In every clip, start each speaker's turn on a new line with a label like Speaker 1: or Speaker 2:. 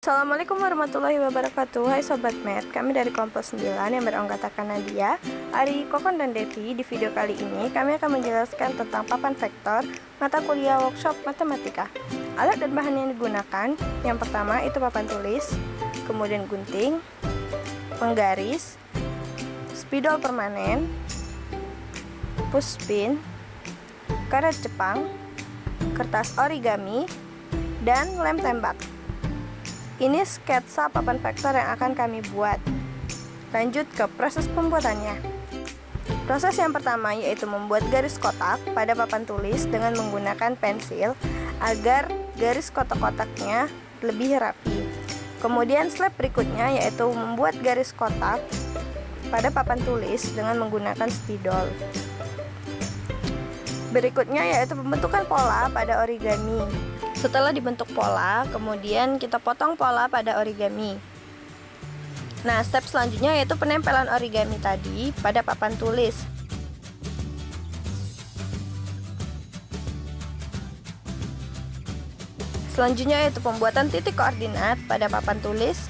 Speaker 1: Assalamualaikum warahmatullahi wabarakatuh. Hai Sobat Math, kami dari kelompok 9 yang beranggotakan Nadia, Ari, Kokon, dan Devi. Di video kali ini kami akan menjelaskan tentang papan vektor mata kuliah workshop matematika. Alat dan bahan yang digunakan, yang pertama itu papan tulis, kemudian gunting, penggaris, spidol permanen, pushpin, karet Jepang, kertas origami, dan lem tembak. Ini sketsa papan vektor yang akan kami buat. Lanjut ke proses pembuatannya. Proses yang pertama yaitu membuat garis kotak pada papan tulis dengan menggunakan pensil agar garis kotak-kotaknya lebih rapi. Kemudian step berikutnya yaitu membuat garis kotak pada papan tulis dengan menggunakan spidol. Berikutnya yaitu pembentukan pola pada origami. Setelah dibentuk pola, kemudian kita potong pola pada origami. Nah, step selanjutnya yaitu penempelan origami tadi pada papan tulis. Selanjutnya yaitu pembuatan titik koordinat pada papan tulis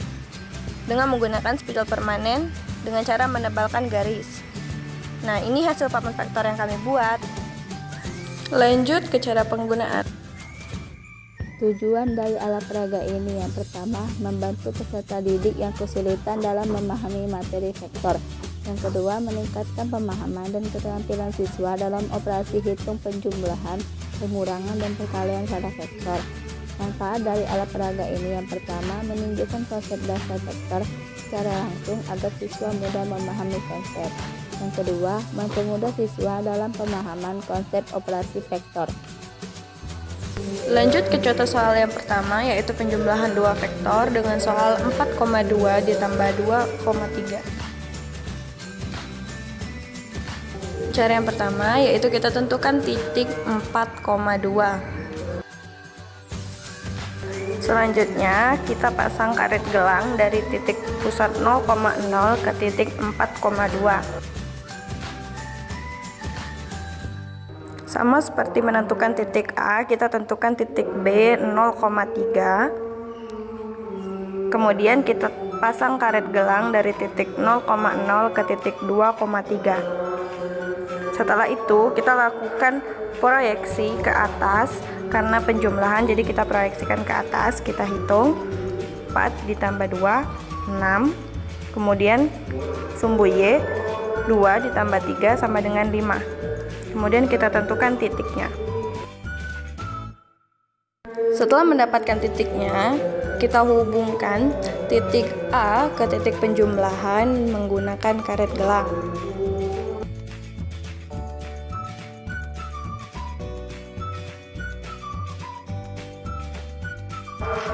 Speaker 1: dengan menggunakan spidol permanen dengan cara menebalkan garis. Nah, ini hasil papan vektor yang kami buat. Lanjut ke cara penggunaan.
Speaker 2: Tujuan dari alat peraga ini yang pertama, membantu peserta didik yang kesulitan dalam memahami materi vektor. Yang kedua, meningkatkan pemahaman dan keterampilan siswa dalam operasi hitung penjumlahan, pengurangan, dan perkalian pada vektor. Manfaat dari alat peraga ini yang pertama, menunjukkan konsep dasar vektor secara langsung agar siswa mudah memahami konsep. Yang kedua, mempermudah siswa dalam pemahaman konsep operasi vektor.
Speaker 1: Lanjut ke contoh soal yang pertama yaitu penjumlahan dua vektor dengan soal 4,2 ditambah 2,3. Cara yang pertama yaitu kita tentukan titik 4,2. Selanjutnya kita pasang karet gelang dari titik pusat 0,0 ke titik 4,2. Sama seperti menentukan titik A, kita tentukan titik B 0,3. Kemudian kita pasang karet gelang dari titik 0,0 ke titik 2,3. Setelah itu kita lakukan proyeksi ke atas karena penjumlahan, jadi kita proyeksikan ke atas. Kita hitung 4 ditambah 2, 6. Kemudian sumbu Y 2 ditambah 3 sama dengan 5. Kemudian kita tentukan titiknya. Setelah mendapatkan titiknya, kita hubungkan titik A ke titik penjumlahan menggunakan karet gelang.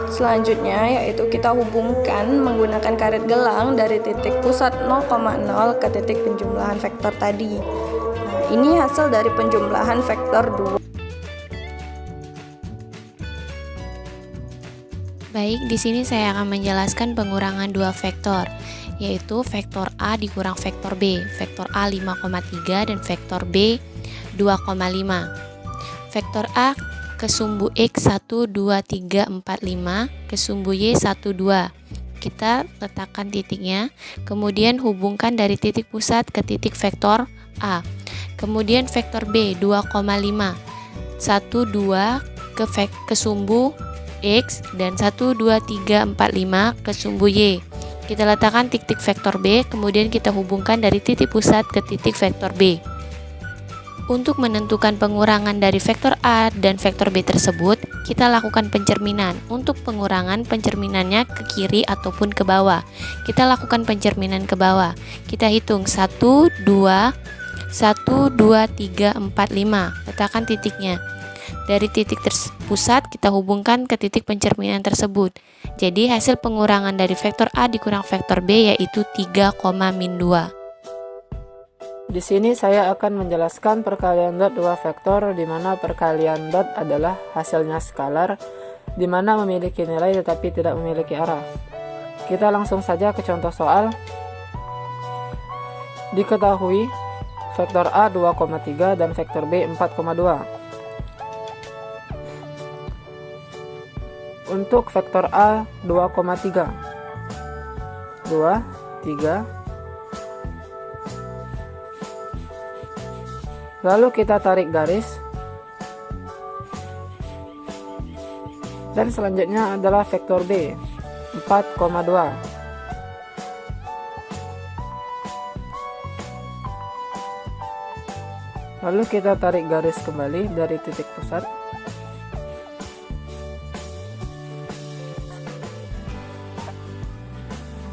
Speaker 1: Selanjutnya yaitu kita hubungkan menggunakan karet gelang dari titik pusat 0,0 ke titik penjumlahan vektor tadi. Nah, ini hasil dari penjumlahan vektor 2.
Speaker 3: Baik, di sini saya akan menjelaskan pengurangan dua vektor, yaitu vektor A dikurang vektor B, vektor A 5,3 dan vektor B 2,5. Vektor A ke sumbu X 1, 2, 3, 4, 5, ke sumbu Y 1, 2. Kita letakkan titiknya, kemudian hubungkan dari titik pusat ke titik vektor A. Kemudian vektor B 2,5, 1, 2 ke sumbu X dan 1, 2, 3, 4, 5 ke sumbu Y. Kita letakkan titik vektor B, kemudian kita hubungkan dari titik pusat ke titik vektor B. Untuk menentukan pengurangan dari vektor A dan vektor B tersebut, kita lakukan pencerminan. Untuk pengurangan, pencerminannya ke kiri ataupun ke bawah. Kita lakukan pencerminan ke bawah. Kita hitung 1, 2, 1, 2, 3, 4, 5. Letakkan titiknya. Dari titik pusat kita hubungkan ke titik pencerminan tersebut. Jadi hasil pengurangan dari vektor A dikurang vektor B yaitu 3,-2.
Speaker 4: Di sini saya akan menjelaskan perkalian dot dua vektor, di mana perkalian dot adalah hasilnya skalar, di mana memiliki nilai tetapi tidak memiliki arah. Kita langsung saja ke contoh soal. Diketahui vektor A 2,3 dan vektor B 4,2. Untuk vektor A 2,3. 2, 3. Lalu kita tarik garis. Dan selanjutnya adalah vektor B 4,2. Lalu kita tarik garis kembali dari titik pusat.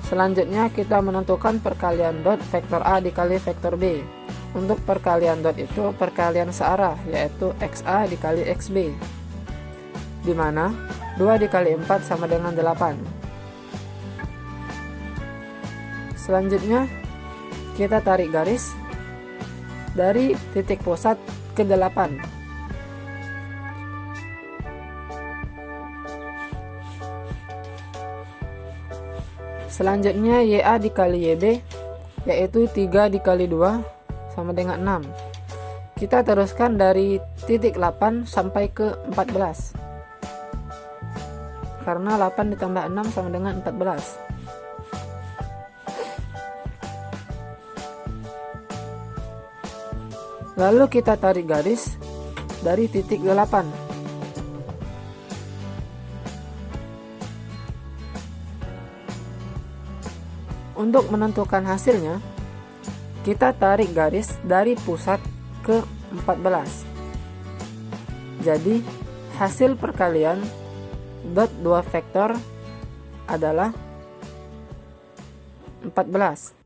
Speaker 4: Selanjutnya kita menentukan perkalian dot vektor A dikali vektor B. Untuk perkalian dot itu perkalian searah, yaitu XA dikali XB, di mana 2 dikali 4 sama dengan 8. Selanjutnya kita tarik garis dari titik pusat ke 8. Selanjutnya YA dikali YB, yaitu 3 dikali 2 sama dengan 6. Kita teruskan dari titik 8 sampai ke 14. Karena 8 ditambah 6 sama dengan 14. Lalu kita tarik garis dari titik 8. Untuk menentukan hasilnya, kita tarik garis dari pusat ke 14. Jadi, hasil perkalian dot 2 vektor adalah 14.